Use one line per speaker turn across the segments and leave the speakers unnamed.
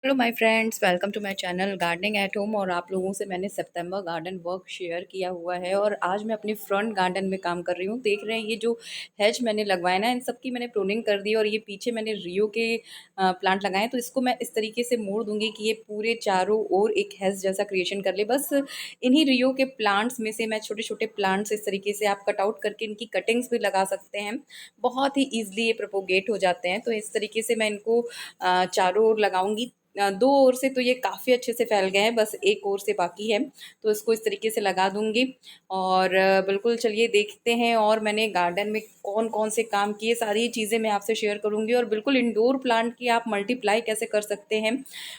Hello my friends, welcome to my channel gardening at home. और आप लोगों से मैंने सितंबर गार्डन वर्क शेयर किया हुआ है और आज मैं अपनी फ्रंट गार्डन में काम कर रही हूँ। देख रहे हैं ये जो हेज मैंने लगवाया ना, इन सब की मैंने प्रूनिंग कर दी और ये पीछे मैंने रियो के प्लांट लगाए हैं। तो इसको मैं इस तरीके से मोड़ दूंगी कि ये पूरे चारों ओर एक हेज जैसा क्रिएशन कर ले। बस इन्हीं रियो के प्लांट्स में से मैं छोटे छोटे प्लांट्स इस तरीके से आप कट आउट करके इनकी कटिंग्स भी लगा सकते हैं। बहुत ही ईजिली ये प्रोपोगेट हो जाते हैं। तो इस तरीके से मैं इनको चारों ओर लगाऊंगी। दो ओर से तो ये काफ़ी अच्छे से फैल गए हैं, बस एक ओर से बाकी है। तो इसको इस तरीके से लगा दूंगी और बिल्कुल चलिए देखते हैं। और मैंने गार्डन में कौन कौन से काम किए, सारी चीज़ें मैं आपसे शेयर करूंगी। और बिल्कुल इंडोर प्लांट की आप मल्टीप्लाई कैसे कर सकते हैं,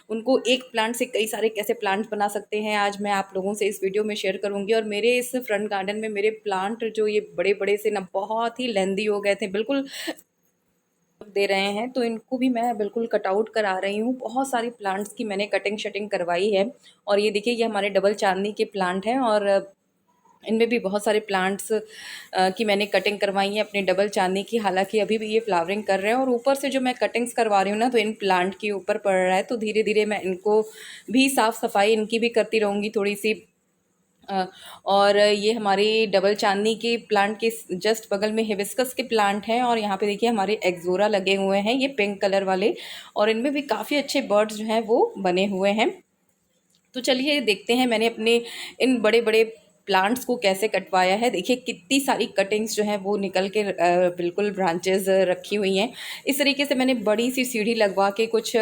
उनको एक प्लांट से कई सारे कैसे प्लांट्स बना सकते हैं, आज मैं आप लोगों से इस वीडियो में शेयर करूंगी। और मेरे इस फ्रंट गार्डन में मेरे प्लांट जो ये बड़े बड़े से ना बहुत ही लेंदी हो गए थे, बिल्कुल दे रहे हैं। तो इनको भी मैं बिल्कुल कट आउट करा रही हूँ। बहुत सारी प्लांट्स की मैंने कटिंग शटिंग करवाई है। और ये देखिए, ये हमारे डबल चांदनी के प्लांट हैं और इनमें भी बहुत सारे प्लांट्स की मैंने कटिंग करवाई है अपने डबल चांदनी की। हालांकि अभी भी ये फ्लावरिंग कर रहे हैं और ऊपर से जो मैं कटिंग्स करवा रही हूँ ना, तो इन प्लांट के ऊपर पड़ रहा है। तो धीरे धीरे मैं इनको भी साफ़ सफाई इनकी भी करती रहूँगी थोड़ी सी। अ, और ये हमारे डबल चांदनी के प्लांट के जस्ट बगल में हिबिस्कस के प्लांट हैं। और यहाँ पे देखिए हमारे एक्सोरा लगे हुए हैं, ये पिंक कलर वाले। और इनमें भी काफ़ी अच्छे बर्ड्स जो हैं वो बने हुए हैं। तो चलिए देखते हैं मैंने अपने इन बड़े बड़े प्लांट्स को कैसे कटवाया है। देखिए कितनी सारी कटिंग्स जो हैं वो निकल के बिल्कुल ब्रांचेस रखी हुई हैं। इस तरीके से मैंने बड़ी सी सीढ़ी लगवा के कुछ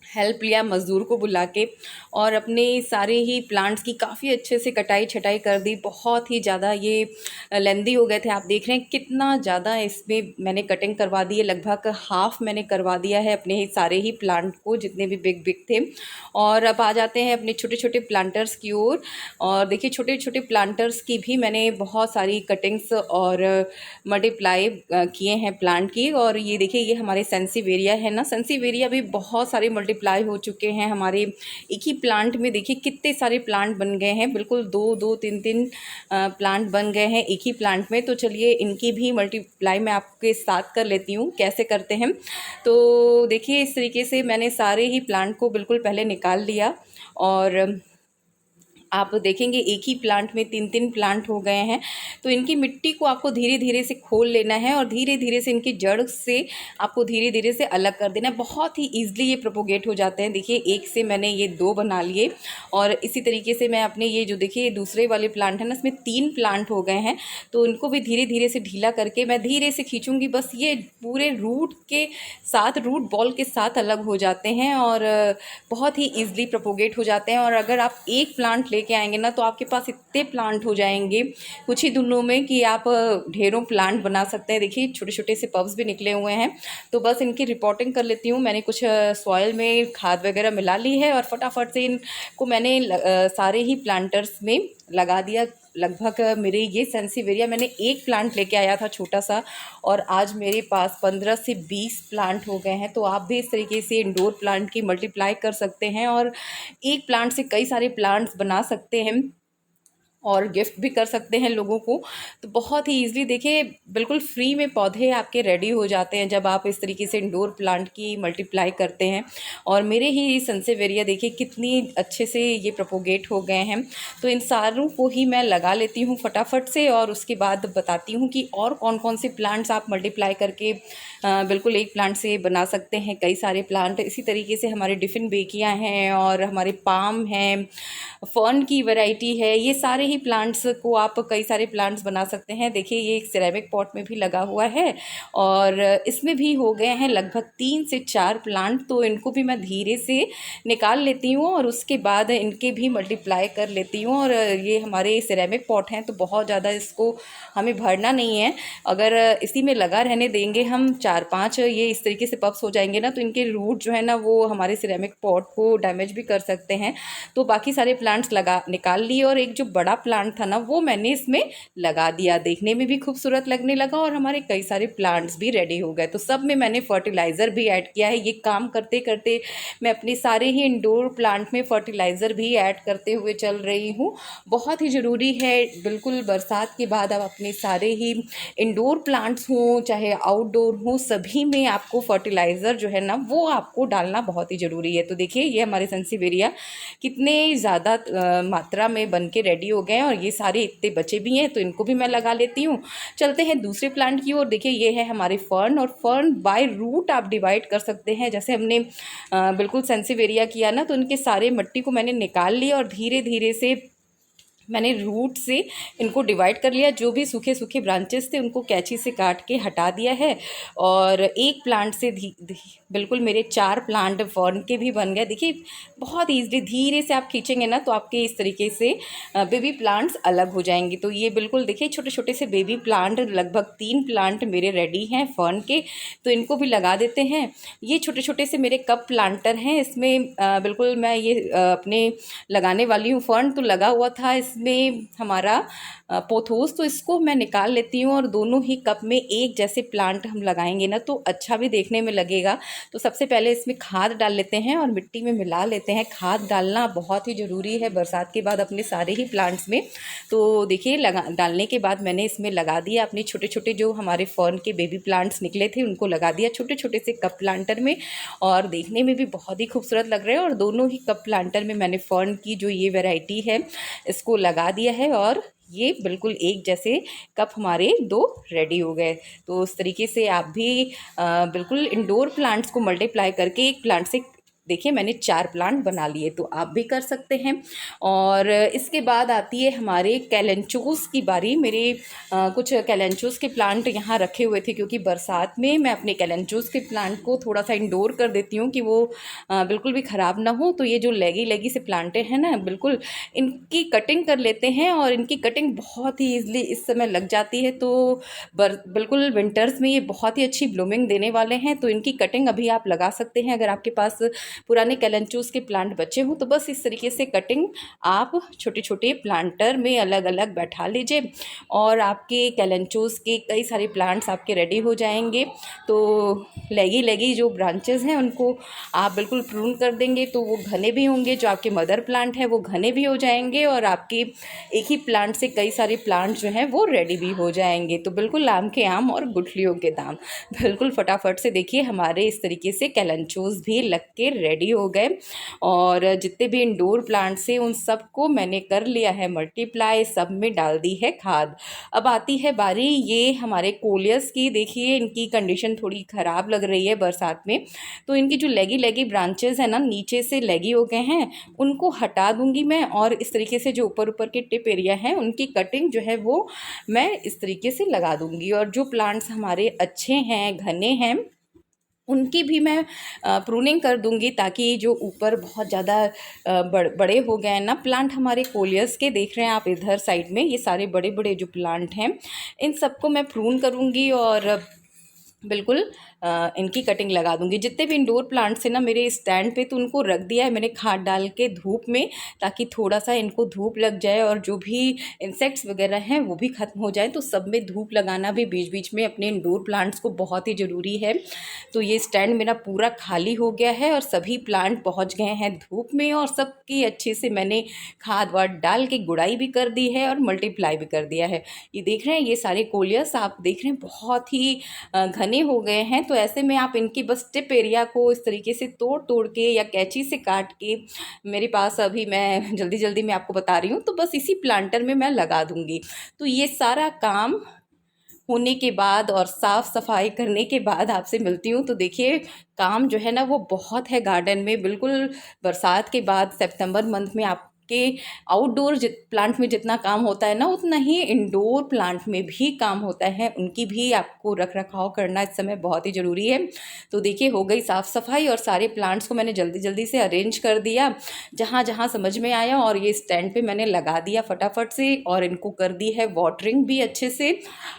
हेल्प लिया मज़दूर को बुला के और अपने सारे ही प्लांट्स की काफ़ी अच्छे से कटाई छटाई कर दी। बहुत ही ज़्यादा ये लेंदी हो गए थे। आप देख रहे हैं कितना ज़्यादा इसमें मैंने कटिंग करवा दी है। लगभग हाफ मैंने करवा दिया है अपने ही सारे ही प्लांट को, जितने भी बिग बिग थे। और अब आ जाते हैं अपने छोटे छोटे प्लांटर्स की ओर। और देखिए छोटे छोटे प्लांटर्स की भी मैंने बहुत सारी कटिंग्स और मल्टीप्लाई किए हैं प्लांट की। और ये देखिए, ये हमारे सेंसिवेरिया है ना, सेंसिवेरिया भी बहुत सारे मल्टीप्लाई हो चुके हैं हमारे एक ही प्लांट में। देखिए कितने सारे प्लांट बन गए हैं, बिल्कुल दो दो तीन तीन प्लांट बन गए हैं एक ही प्लांट में। तो चलिए इनकी भी मल्टीप्लाई मैं आपके साथ कर लेती हूँ कैसे करते हैं। तो देखिए इस तरीके से मैंने सारे ही प्लांट को बिल्कुल पहले निकाल लिया। और आप देखेंगे एक ही प्लांट में तीन तीन प्लांट हो गए हैं। तो इनकी मिट्टी को आपको धीरे धीरे से खोल लेना है और धीरे धीरे से इनकी जड़ से आपको धीरे धीरे से अलग कर देना है। बहुत ही ईजिली ये प्रोपोगेट हो जाते हैं। देखिए एक से मैंने ये दो बना लिए और इसी तरीके से मैं अपने ये जो देखिए दूसरे वाले प्लांट है ना, इसमें तीन प्लांट हो गए हैं। तो इनको भी धीरे धीरे से ढीला करके मैं धीरे से खींचूंगी, बस ये पूरे रूट के साथ, रूट बॉल के साथ अलग हो जाते हैं और बहुत ही ईजिली प्रोपोगेट हो जाते हैं। और अगर आप एक प्लांट लेके आएंगे ना, तो आपके पास इतने प्लांट हो जाएंगे कुछ ही दिनों में कि आप ढेरों प्लांट बना सकते हैं। देखिए छोटे छोटे से पब्स भी निकले हुए हैं। तो बस इनकी रिपोर्टिंग कर लेती हूँ। मैंने कुछ सॉइल में खाद वगैरह मिला ली है और फटाफट से इनको मैंने सारे ही प्लांटर्स में लगा दिया। लगभग मेरे ये सेंसिवेरिया मैंने एक प्लांट लेके आया था छोटा सा, और आज मेरे पास 15 से 20 प्लांट हो गए हैं। तो आप भी इस तरीके से इंडोर प्लांट की मल्टीप्लाई कर सकते हैं और एक प्लांट से कई सारे प्लांट्स बना सकते हैं और गिफ्ट भी कर सकते हैं लोगों को। तो बहुत ही ईजिली देखिए बिल्कुल फ्री में पौधे आपके रेडी हो जाते हैं जब आप इस तरीके से इंडोर प्लांट की मल्टीप्लाई करते हैं। और मेरे ही सनसेवेरिया देखिए कितनी अच्छे से ये प्रोपोगेट हो गए हैं। तो इन सारों को ही मैं लगा लेती हूँ फटाफट से और उसके बाद बताती हूँ कि और कौन कौन से प्लांट्स आप मल्टीप्लाई करके बिल्कुल एक प्लांट से बना सकते हैं कई सारे प्लांट। इसी तरीके से हमारे डिफिन बेकियाँ हैं और हमारे पाम हैं, फर्न की वैरायटी है। ये सारे ही प्लांट्स को आप कई सारे प्लांट्स बना सकते हैं। देखिए ये एक सिरेमिक पॉट में भी लगा हुआ है और इसमें भी हो गए हैं लगभग 3 से 4 प्लांट। तो इनको भी मैं धीरे से निकाल लेती हूँ और उसके बाद इनके भी मल्टीप्लाई कर लेती हूँ। और ये हमारे सिरेमिक पॉट हैं तो बहुत ज़्यादा इसको हमें भरना नहीं है। अगर इसी में लगा रहने देंगे हम 4-5 ये इस तरीके से पप्स हो जाएंगे ना, तो इनके रूट जो है ना वो हमारे सिरेमिक पॉट को डैमेज भी कर सकते हैं। तो बाकी सारे प्लांट्स लगा निकाल लिए और एक जो बड़ा प्लांट था ना वो मैंने इसमें लगा दिया। देखने में भी खूबसूरत लगने लगा और हमारे कई सारे प्लांट्स भी रेडी हो गए। तो सब में मैंने फर्टिलाइज़र भी ऐड किया है। ये काम करते करते मैं अपने सारे ही इंडोर प्लांट में फर्टिलाइज़र भी ऐड करते हुए चल रही हूँ। बहुत ही ज़रूरी है, बिल्कुल बरसात के बाद आप अपने सारे ही इंडोर प्लांट्स हों चाहे आउटडोर हों, सभी में आपको फर्टिलाइज़र जो है ना वो आपको डालना बहुत ही ज़रूरी है। तो देखिए ये हमारे सेंसिवेरिया कितने ज़्यादा मात्रा में बन के रेडी हो गए हैं और ये सारे इतने बचे भी हैं, तो इनको भी मैं लगा लेती हूँ। चलते हैं दूसरे प्लांट की ओर। देखिए ये है हमारे फर्न, और फर्न बाय रूट आप डिवाइड कर सकते हैं। जैसे हमने बिल्कुल सेंसिवेरिया किया ना, तो उनके सारे मट्टी को मैंने निकाल लिया और धीरे धीरे से मैंने रूट से इनको डिवाइड कर लिया। जो भी सूखे सूखे ब्रांचेस थे उनको कैंची से काट के हटा दिया है और एक प्लांट से बिल्कुल मेरे 4 प्लांट फर्न के भी बन गए। देखिए बहुत ईजली धीरे से आप खींचेंगे ना तो आपके इस तरीके से बेबी प्लांट्स अलग हो जाएंगे। तो ये बिल्कुल देखिए छोटे छोटे से बेबी प्लांट, लगभग 3 प्लांट मेरे रेडी हैं फर्न के, तो इनको भी लगा देते हैं। ये छोटे छोटे से मेरे कप प्लांटर हैं, इसमें बिल्कुल मैं ये अपने लगाने वाली हूँ। फर्न तो लगा हुआ था इसमें हमारा पोथोस, तो इसको मैं निकाल लेती हूँ और दोनों ही कप में एक जैसे प्लांट हम लगाएंगे ना तो अच्छा भी देखने में लगेगा। तो सबसे पहले इसमें खाद डाल लेते हैं और मिट्टी में मिला लेते हैं। खाद डालना बहुत ही ज़रूरी है बरसात के बाद अपने सारे ही प्लांट्स में। तो देखिए डालने के बाद मैंने इसमें लगा दिया अपने छोटे छोटे जो हमारे फर्न के बेबी प्लांट्स निकले थे उनको लगा दिया छोटे छोटे से कप प्लांटर में, और देखने में भी बहुत ही खूबसूरत लग रहे हैं। और दोनों ही कप प्लांटर में मैंने फर्न की जो ये वैरायटी है इसको लगा दिया है और ये बिल्कुल एक जैसे कप हमारे 2 रेडी हो गए। तो उस तरीके से आप भी बिल्कुल इंडोर प्लांट्स को मल्टीप्लाई करके एक प्लांट से देखिए मैंने 4 प्लांट बना लिए, तो आप भी कर सकते हैं। और इसके बाद आती है हमारे कैलेंचोस की बारी। मेरे कुछ कैलेंचोस के प्लांट यहाँ रखे हुए थे क्योंकि बरसात में मैं अपने कैलेंचोस के प्लांट को थोड़ा सा इंडोर कर देती हूँ कि वो बिल्कुल भी ख़राब ना हो। तो ये जो लेगी लेगी से प्लांटें हैं ना, बिल्कुल इनकी कटिंग कर लेते हैं और इनकी कटिंग बहुत ही ईजिली इस समय लग जाती है। तो बिल्कुल विंटर्स में ये बहुत ही अच्छी ब्लूमिंग देने वाले हैं, तो इनकी कटिंग अभी आप लगा सकते हैं। अगर आपके पास पुराने कैलेंचोस के प्लांट बचे हों तो बस इस तरीके से कटिंग आप छोटे छोटे प्लांटर में अलग अलग बैठा लीजिए और आपके कैलेंचोस के कई सारे प्लांट्स आपके रेडी हो जाएंगे। तो लेगी लेगी जो ब्रांचेस हैं उनको आप बिल्कुल प्रून कर देंगे तो वो घने भी होंगे। जो आपके मदर प्लांट हैं वो घने भी हो जाएंगे और आपके एक ही प्लांट से कई सारे प्लांट जो हैं वो रेडी भी हो जाएंगे। तो बिल्कुल आम के आम और गुठलियों के दाम, बिल्कुल फटाफट से देखिए हमारे इस तरीके से कैलेंचोस भी लग के रेडी हो गए। और जितने भी इंडोर प्लांट्स हैं उन सबको मैंने कर लिया है मल्टीप्लाई, सब में डाल दी है खाद। अब आती है बारी ये हमारे कोलियस की। देखिए इनकी कंडीशन थोड़ी ख़राब लग रही है बरसात में, तो इनकी जो लेगी लेगी ब्रांचेस हैं ना नीचे से लेगी हो गए हैं, उनको हटा दूंगी मैं और इस तरीके से जो ऊपर ऊपर के टिप एरिया है उनकी कटिंग जो है वो मैं इस तरीके से लगा दूंगी। और जो प्लांट्स हमारे अच्छे हैं घने हैं उनकी भी मैं प्रूनिंग कर दूंगी ताकि जो ऊपर बहुत ज़्यादा बड़े हो गए हैं ना प्लांट हमारे कोलियस के, देख रहे हैं आप इधर साइड में ये सारे बड़े बड़े जो प्लांट हैं इन सबको मैं प्रून करूंगी और बिल्कुल इनकी कटिंग लगा दूंगी। जितने भी इंडोर प्लांट्स हैं ना मेरे स्टैंड पे तो उनको रख दिया है मैंने खाद डाल के धूप में, ताकि थोड़ा सा इनको धूप लग जाए और जो भी इंसेक्ट्स वगैरह हैं वो भी ख़त्म हो जाए। तो सब में धूप लगाना भी बीच बीच में अपने इंडोर प्लांट्स को बहुत ही ज़रूरी है। तो ये स्टैंड मेरा पूरा खाली हो गया है और सभी प्लांट पहुँच गए हैं धूप में और सबकी अच्छे से मैंने खाद वाद डाल के गुड़ाई भी कर दी है और मल्टीप्लाई भी कर दिया है। ये देख रहे हैं ये सारे कोलियस आप देख रहे हैं बहुत ही घने हो गए हैं। तो ऐसे में आप इनकी बस टिप एरिया को इस तरीके से तोड़ तोड़ के या कैंची से काट के, मेरे पास अभी मैं जल्दी जल्दी में आपको बता रही हूँ, तो बस इसी प्लांटर में मैं लगा दूंगी। तो ये सारा काम होने के बाद और साफ़ सफाई करने के बाद आपसे मिलती हूँ। तो देखिए काम जो है ना वो बहुत है गार्डन में। बिल्कुल बरसात के बाद सितंबर मंथ में आपके आउटडोर प्लांट में जितना काम होता है ना उतना ही इंडोर प्लांट में भी काम होता है। उनकी भी आपको रख रखाव करना इस समय बहुत ही ज़रूरी है। तो देखिए हो गई साफ़ सफाई और सारे प्लांट्स को मैंने जल्दी जल्दी से अरेंज कर दिया जहाँ जहाँ समझ में आया, और ये स्टैंड पे मैंने लगा दिया फटाफट से और इनको कर दी है वाटरिंग भी अच्छे से।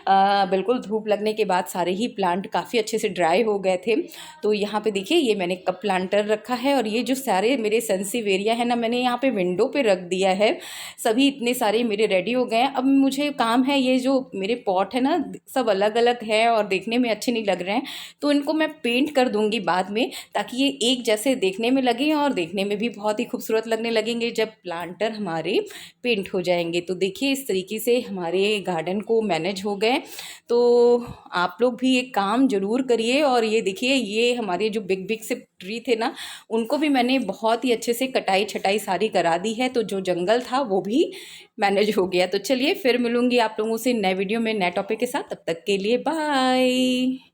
बिल्कुल धूप लगने के बाद सारे ही प्लांट काफ़ी अच्छे से ड्राई हो गए थे। तो यहाँ पे देखिए ये मैंने कप प्लांटर रखा है और ये जो सारे मेरे सेंसिवेरिया है ना मैंने यहाँ पे विंडो पे पे रख दिया है। सभी इतने सारे मेरे रेडी हो गए हैं। अब मुझे काम है, ये जो मेरे पॉट है ना सब अलग अलग है और देखने में अच्छे नहीं लग रहे हैं, तो इनको मैं पेंट कर दूंगी बाद में, ताकि ये एक जैसे देखने में लगे और देखने में भी बहुत ही खूबसूरत लगने लगेंगे जब प्लांटर हमारे पेंट हो जाएंगे। तो देखिए इस तरीके से हमारे गार्डन को मैनेज हो गए। तो आप लोग भी एक काम ज़रूर करिए। और ये देखिए ये हमारे जो बिग बिग से ट्री थे ना, उनको भी मैंने बहुत ही अच्छे से कटाई छटाई सारी करा दी है, तो जो जंगल था वो भी मैनेज हो गया। तो चलिए फिर मिलूंगी आप लोगों से नए वीडियो में नए टॉपिक के साथ, तब तक के लिए बाय।